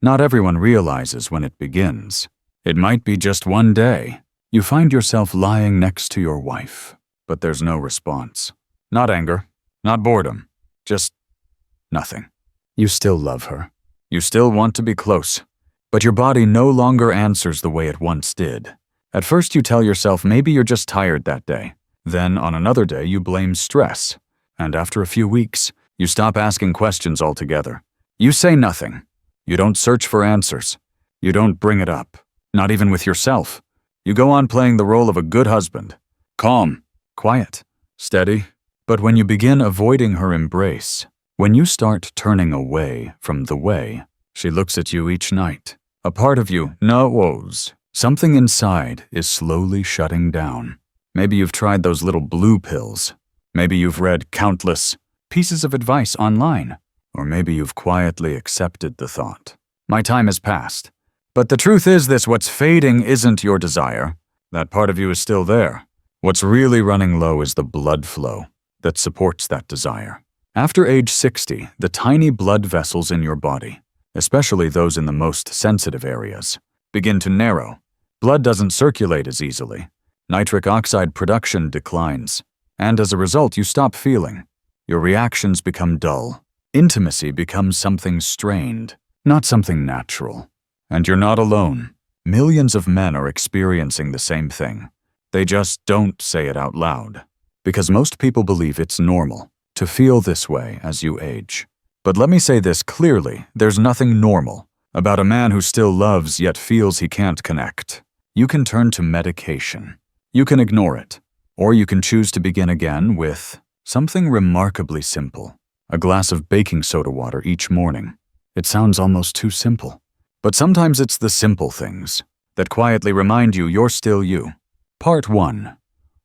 Not everyone realizes when it begins. It might be just one day. You find yourself lying next to your wife, but there's no response. Not anger, not boredom, just nothing. You still love her. You still want to be close, but your body no longer answers the way it once did. At first you tell yourself maybe you're just tired that day. Then on another day you blame stress. And after a few weeks, you stop asking questions altogether. You say nothing. You don't search for answers. You don't bring it up, not even with yourself. You go on playing the role of a good husband. Calm, quiet, steady. But when you begin avoiding her embrace, when you start turning away from the way she looks at you each night, a part of you knows something inside is slowly shutting down. Maybe you've tried those little blue pills. Maybe you've read countless pieces of advice online. Or maybe you've quietly accepted the thought, my time has passed. But the truth is this, what's fading isn't your desire. That part of you is still there. What's really running low is the blood flow that supports that desire. After age 60, the tiny blood vessels in your body, especially those in the most sensitive areas, begin to narrow. Blood doesn't circulate as easily. Nitric oxide production declines. And as a result, you stop feeling. Your reactions become dull. Intimacy becomes something strained, not something natural. And you're not alone. Millions of men are experiencing the same thing. They just don't say it out loud. Because most people believe it's normal to feel this way as you age. But let me say this clearly, there's nothing normal about a man who still loves yet feels he can't connect. You can turn to medication. You can ignore it. Or you can choose to begin again with something remarkably simple. A glass of baking soda water each morning. It sounds almost too simple. But sometimes it's the simple things that quietly remind you you're still you. Part 1.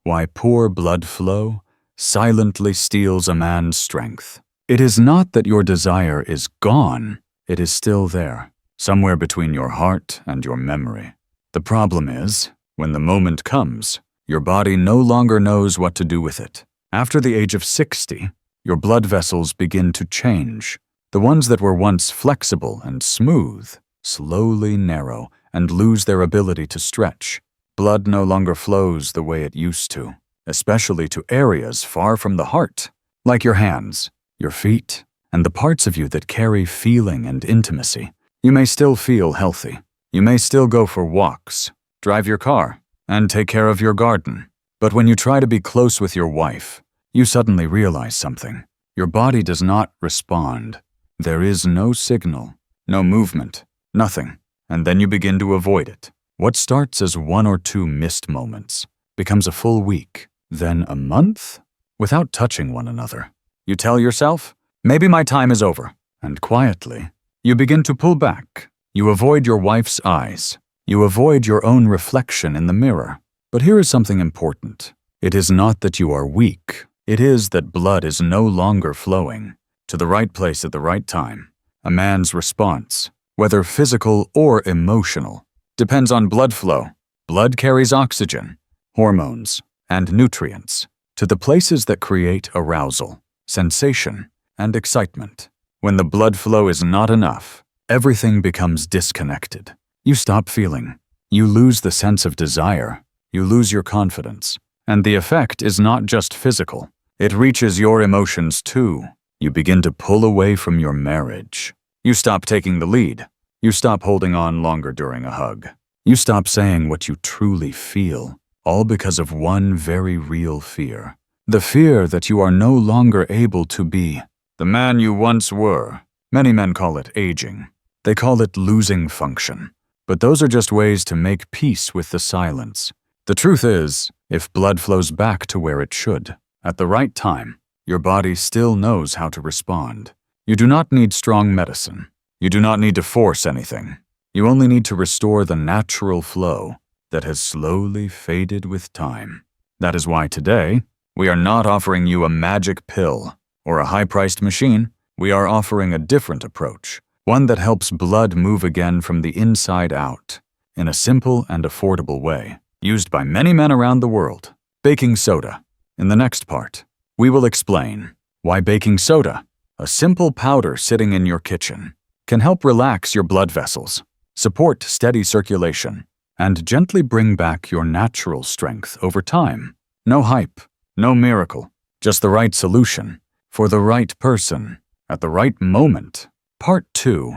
Why poor blood flow silently steals a man's strength. It is not that your desire is gone. It is still there, somewhere between your heart and your memory. The problem is, when the moment comes, your body no longer knows what to do with it. After the age of 60, your blood vessels begin to change. The ones that were once flexible and smooth slowly narrow and lose their ability to stretch. Blood no longer flows the way it used to, especially to areas far from the heart, like your hands, your feet, and the parts of you that carry feeling and intimacy. You may still feel healthy. You may still go for walks, drive your car, and take care of your garden. But when you try to be close with your wife, you suddenly realize something. Your body does not respond. There is no signal, no movement, nothing. And then you begin to avoid it. What starts as 1 or 2 missed moments becomes a full week, then a month, without touching one another. You tell yourself, maybe my time is over. And quietly, you begin to pull back. You avoid your wife's eyes. You avoid your own reflection in the mirror. But here is something important. It is not that you are weak. It is that blood is no longer flowing to the right place at the right time. A man's response, whether physical or emotional, depends on blood flow. Blood carries oxygen, hormones, and nutrients to the places that create arousal, sensation, and excitement. When the blood flow is not enough, everything becomes disconnected. You stop feeling. You lose the sense of desire. You lose your confidence. And the effect is not just physical. It reaches your emotions too. You begin to pull away from your marriage. You stop taking the lead. You stop holding on longer during a hug. You stop saying what you truly feel, all because of one very real fear. The fear that you are no longer able to be the man you once were. Many men call it aging. They call it losing function. But those are just ways to make peace with the silence. The truth is, if blood flows back to where it should, at the right time, your body still knows how to respond. You do not need strong medicine. You do not need to force anything. You only need to restore the natural flow that has slowly faded with time. That is why today, we are not offering you a magic pill or a high-priced machine. We are offering a different approach, one that helps blood move again from the inside out, in a simple and affordable way, used by many men around the world. Baking soda. In the next part, we will explain why baking soda, a simple powder sitting in your kitchen, can help relax your blood vessels, support steady circulation, and gently bring back your natural strength over time. No hype, no miracle, just the right solution, for the right person, at the right moment. Part 2.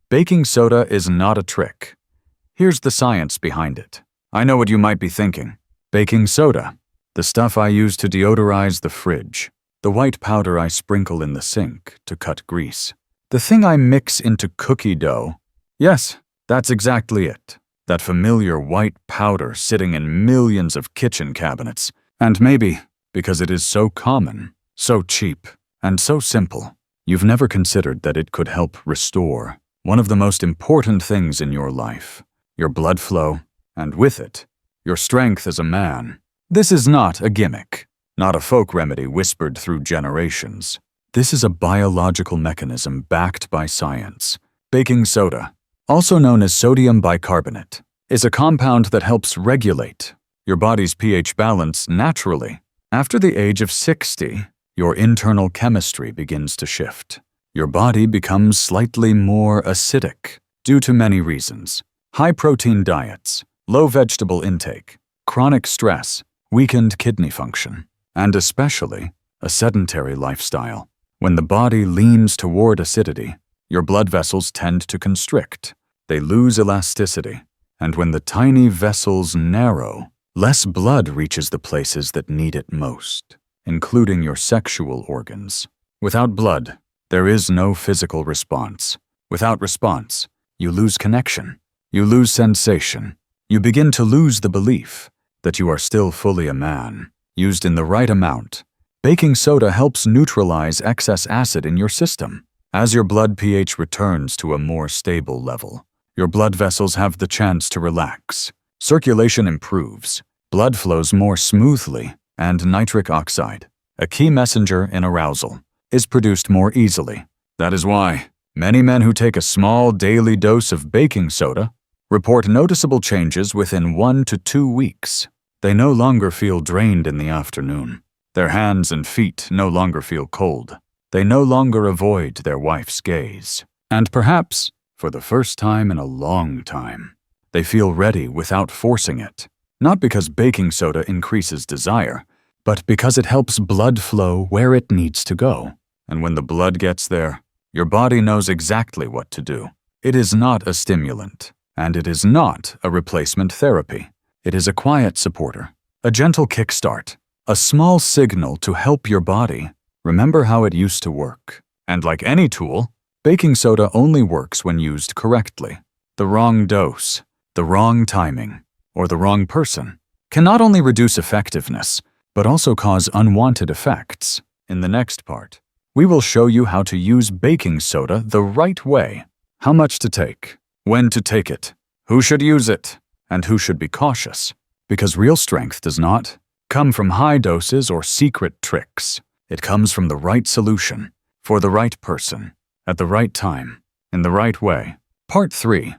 Baking soda is not a trick. Here's the science behind it. I know what you might be thinking. Baking soda, the stuff I use to deodorize the fridge, the white powder I sprinkle in the sink to cut grease, the thing I mix into cookie dough. Yes, that's exactly it. That familiar white powder sitting in millions of kitchen cabinets. And maybe, because it is so common, so cheap, and so simple, you've never considered that it could help restore one of the most important things in your life, your blood flow, and with it, your strength as a man. This is not a gimmick, not a folk remedy whispered through generations. This is a biological mechanism backed by science. Baking soda, also known as sodium bicarbonate, is a compound that helps regulate your body's pH balance naturally. After the age of 60, your internal chemistry begins to shift. Your body becomes slightly more acidic due to many reasons. High-protein diets, low vegetable intake, chronic stress, weakened kidney function, and especially a sedentary lifestyle. When the body leans toward acidity, your blood vessels tend to constrict. They lose elasticity, and when the tiny vessels narrow, less blood reaches the places that need it most, including your sexual organs. Without blood, there is no physical response. Without response, you lose connection. You lose sensation. You begin to lose the belief that you are still fully a man. Used in the right amount, baking soda helps neutralize excess acid in your system. As your blood pH returns to a more stable level, your blood vessels have the chance to relax. Circulation improves. Blood flows more smoothly, and nitric oxide, a key messenger in arousal, is produced more easily. That is why many men who take a small daily dose of baking soda report noticeable changes within 1 to 2 weeks. They no longer feel drained in the afternoon. Their hands and feet no longer feel cold. They no longer avoid their wife's gaze. And perhaps, for the first time in a long time, they feel ready without forcing it. Not because baking soda increases desire, but because it helps blood flow where it needs to go. And when the blood gets there, your body knows exactly what to do. It is not a stimulant, and it is not a replacement therapy. It is a quiet supporter, a gentle kickstart, a small signal to help your body remember how it used to work. And like any tool, baking soda only works when used correctly. The wrong dose, the wrong timing, or the wrong person can not only reduce effectiveness, but also cause unwanted effects. In the next part, we will show you how to use baking soda the right way, how much to take, when to take it, who should use it, and who should be cautious. Because real strength does not come from high doses or secret tricks. It comes from the right solution, for the right person, at the right time, in the right way. Part 3.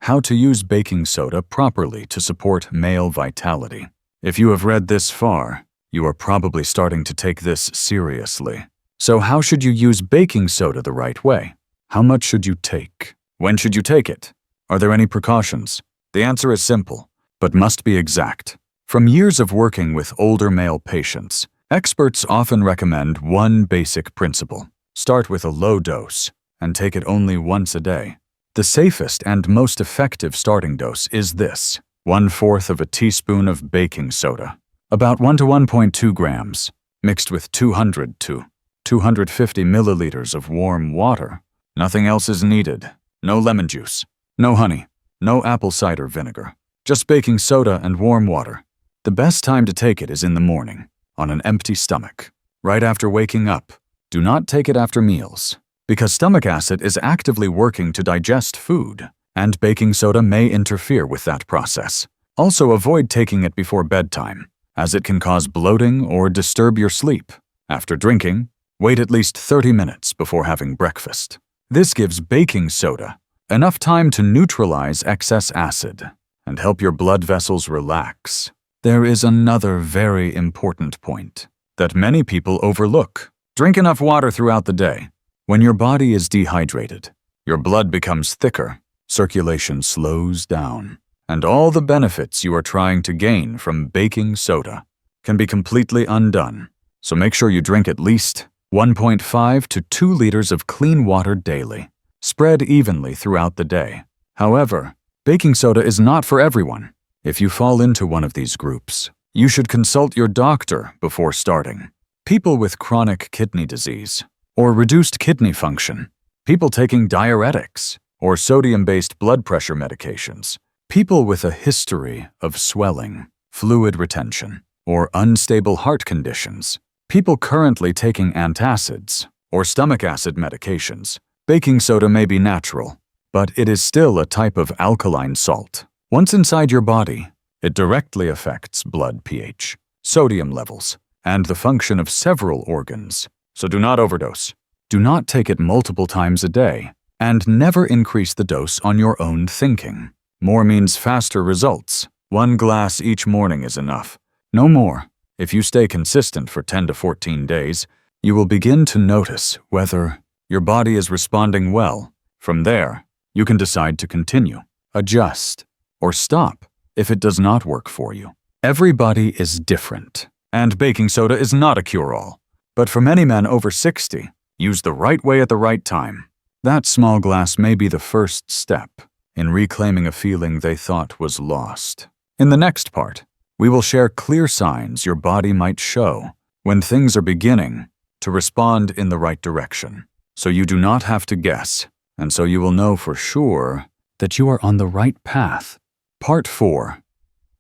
How to use baking soda properly to support male vitality. If you have read this far, you are probably starting to take this seriously. So how should you use baking soda the right way? How much should you take? When should you take it? Are there any precautions? The answer is simple, but must be exact. From years of working with older male patients, experts often recommend one basic principle. Start with a low dose and take it only once a day. The safest and most effective starting dose is this: 1/4 of a teaspoon of baking soda, about 1 to 1.2 grams, mixed with 200 to 250 milliliters of warm water. Nothing else is needed. No lemon juice, no honey, no apple cider vinegar, just baking soda and warm water. The best time to take it is in the morning, on an empty stomach, right after waking up. Do not take it after meals, because stomach acid is actively working to digest food, and baking soda may interfere with that process. Also, avoid taking it before bedtime, as it can cause bloating or disturb your sleep. After drinking, wait at least 30 minutes before having breakfast. This gives baking soda enough time to neutralize excess acid and help your blood vessels relax. There is another very important point that many people overlook. Drink enough water throughout the day. When your body is dehydrated, Your blood becomes thicker, circulation slows down, and all the benefits you are trying to gain from baking soda can be completely undone. So make sure you drink at least 1.5 to 2 liters of clean water daily, spread evenly throughout the day. However, baking soda is not for everyone. If you fall into one of these groups, you should consult your doctor before starting. People with chronic kidney disease or reduced kidney function, people taking diuretics or sodium-based blood pressure medications, people with a history of swelling, fluid retention, or unstable heart conditions, people currently taking antacids or stomach acid medications. Baking soda may be natural, but it is still a type of alkaline salt. Once inside your body, it directly affects blood pH, sodium levels, and the function of several organs. So do not overdose. Do not take it multiple times a day, and never increase the dose on your own thinking. More means faster results. 1 glass each morning is enough. No more. If you stay consistent for 10 to 14 days, you will begin to notice whether your body is responding well. From there, you can decide to continue, adjust, or stop if it does not work for you. Everybody is different, and baking soda is not a cure-all. But for many men over 60, used the right way at the right time, that small glass may be the first step in reclaiming a feeling they thought was lost. In the next part, we will share clear signs your body might show when things are beginning to respond in the right direction, so you do not have to guess, and so you will know for sure that you are on the right path. Part 4.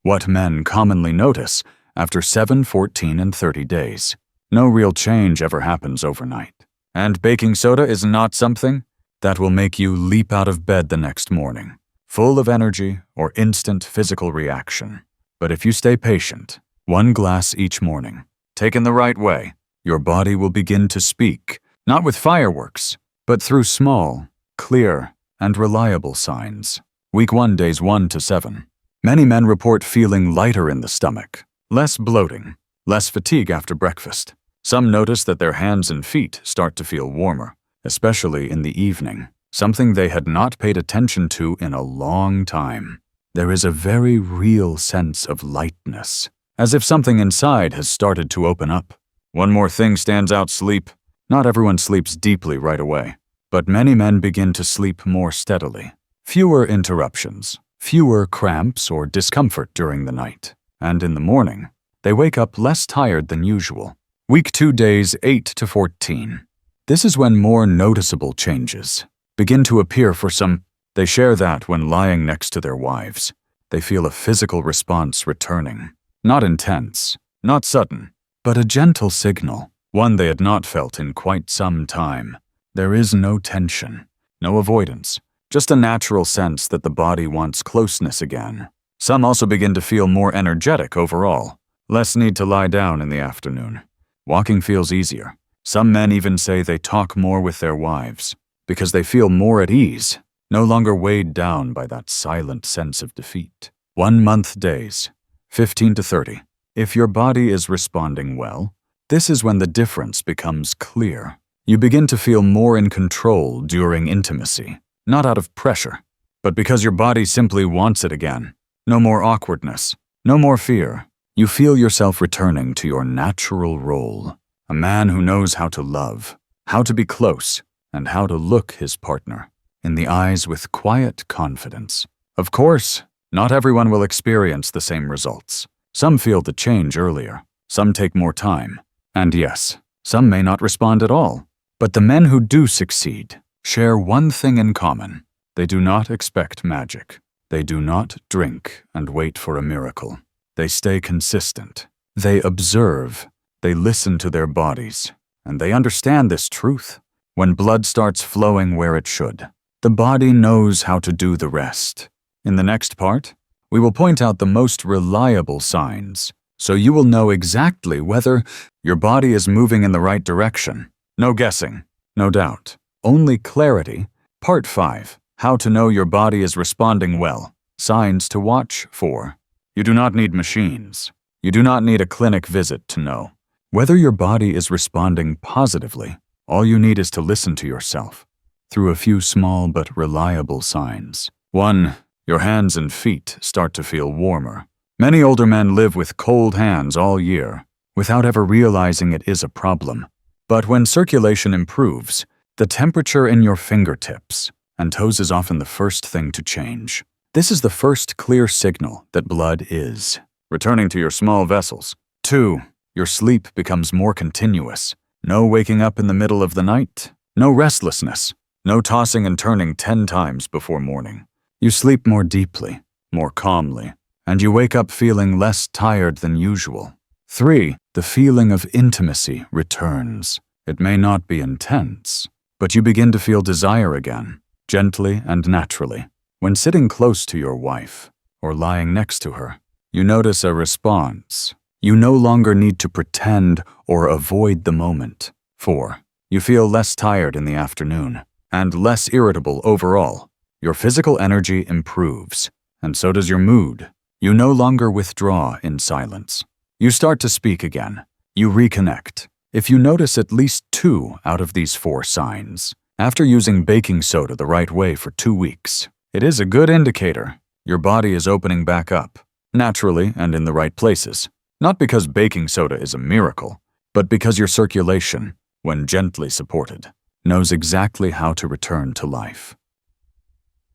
What men commonly notice after 7, 14, and 30 days. No real change ever happens overnight. And baking soda is not something that will make you leap out of bed the next morning, full of energy or instant physical reaction. But if you stay patient, 1 glass each morning, taken the right way, your body will begin to speak, not with fireworks, but through small, clear, and reliable signs. Week 1, days 1 to 7. Many men report feeling lighter in the stomach, less bloating, less fatigue after breakfast. Some notice that their hands and feet start to feel warmer, especially in the evening, something they had not paid attention to in a long time. There is a very real sense of lightness, as if something inside has started to open up. One more thing stands out: sleep. Not everyone sleeps deeply right away, but many men begin to sleep more steadily. Fewer interruptions, fewer cramps or discomfort during the night, and in the morning, they wake up less tired than usual. Week 2, days 8 to 14. This is when more noticeable changes begin to appear for some. They share that when lying next to their wives, they feel a physical response returning. Not intense, not sudden, but a gentle signal, one they had not felt in quite some time. There is no tension, no avoidance, just a natural sense that the body wants closeness again. Some also begin to feel more energetic overall, less need to lie down in the afternoon. Walking feels easier. Some men even say they talk more with their wives because they feel more at ease, no longer weighed down by that silent sense of defeat. 1 month, days 15 to 30. If your body is responding well, this is when the difference becomes clear. You begin to feel more in control during intimacy, not out of pressure, but because your body simply wants it again. No more awkwardness, no more fear. You feel yourself returning to your natural role, a man who knows how to love, how to be close, and how to look his partner in the eyes with quiet confidence. Of course, not everyone will experience the same results. Some feel the change earlier, some take more time, and yes, some may not respond at all. But the men who do succeed share one thing in common. They do not expect magic. They do not drink and wait for a miracle. They stay consistent. They observe. They listen to their bodies. And they understand this truth. When blood starts flowing where it should, the body knows how to do the rest. In the next part, we will point out the most reliable signs, so you will know exactly whether your body is moving in the right direction. No guessing, no doubt, only clarity. Part 5. How to know your body is responding well. Signs to watch for. You do not need machines. You do not need a clinic visit to know. Whether your body is responding positively, all you need is to listen to yourself. through a few small but reliable signs. 1. Your hands and feet start to feel warmer. Many older men live with cold hands all year, without ever realizing it is a problem. But when circulation improves, the temperature in your fingertips and toes is often the first thing to change. This is the first clear signal that blood is returning to your small vessels. 2. Your sleep becomes more continuous. No waking up in the middle of the night. No restlessness. No tossing and turning 10 times before morning. You sleep more deeply, more calmly, and you wake up feeling less tired than usual. 3. The feeling of intimacy returns. It may not be intense, but you begin to feel desire again, gently and naturally. When sitting close to your wife, or lying next to her, you notice a response. You no longer need to pretend or avoid the moment. 4. You feel less tired in the afternoon, and less irritable overall. Your physical energy improves, and so does your mood. You no longer withdraw in silence. You start to speak again. You reconnect. If you notice at least 2 out of these 4 signs, after using baking soda the right way for 2 weeks, it is a good indicator your body is opening back up, naturally and in the right places. Not because baking soda is a miracle, but because your circulation, when gently supported, knows exactly how to return to life.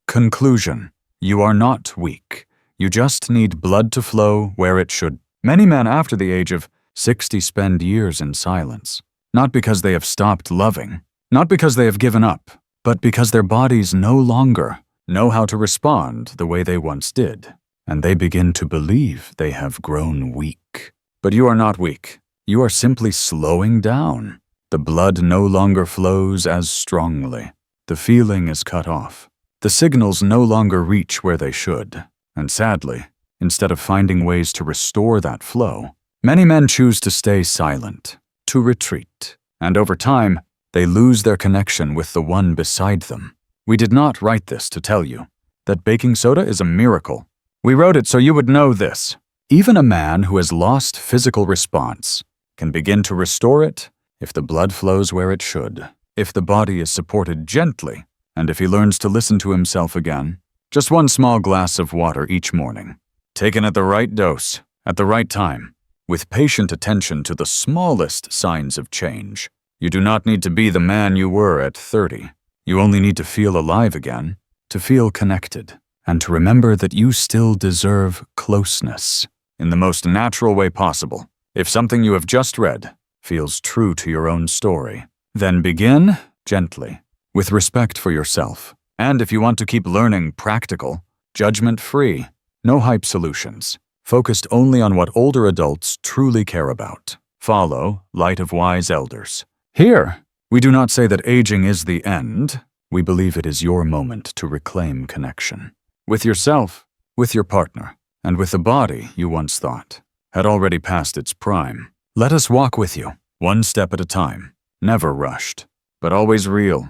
Conclusion: you are not weak. You just need blood to flow where it should. Many men after the age of 60 spend years in silence, not because they have stopped loving, not because they have given up, but because their bodies no longer know how to respond the way they once did, and they begin to believe they have grown weak. But you are not weak. You are simply slowing down. The blood no longer flows as strongly. The feeling is cut off. The signals no longer reach where they should. And sadly, instead of finding ways to restore that flow, many men choose to stay silent, to retreat, and over time, they lose their connection with the one beside them. We did not write this to tell you that baking soda is a miracle. We wrote it so you would know this. Even a man who has lost physical response can begin to restore it if the blood flows where it should, if the body is supported gently, and if he learns to listen to himself again. Just 1 small glass of water each morning, taken at the right dose, at the right time, with patient attention to the smallest signs of change. You do not need to be the man you were at 30. You only need to feel alive again, to feel connected, and to remember that you still deserve closeness in the most natural way possible. If something you have just read feels true to your own story, then begin gently, with respect for yourself. And if you want to keep learning practical, judgment-free, no hype solutions, focused only on what older adults truly care about, follow Light of Wise Elders. Here, we do not say that aging is the end. We believe it is your moment to reclaim connection. With yourself, with your partner, and with the body you once thought had already passed its prime. Let us walk with you, 1 step at a time, never rushed, but always real.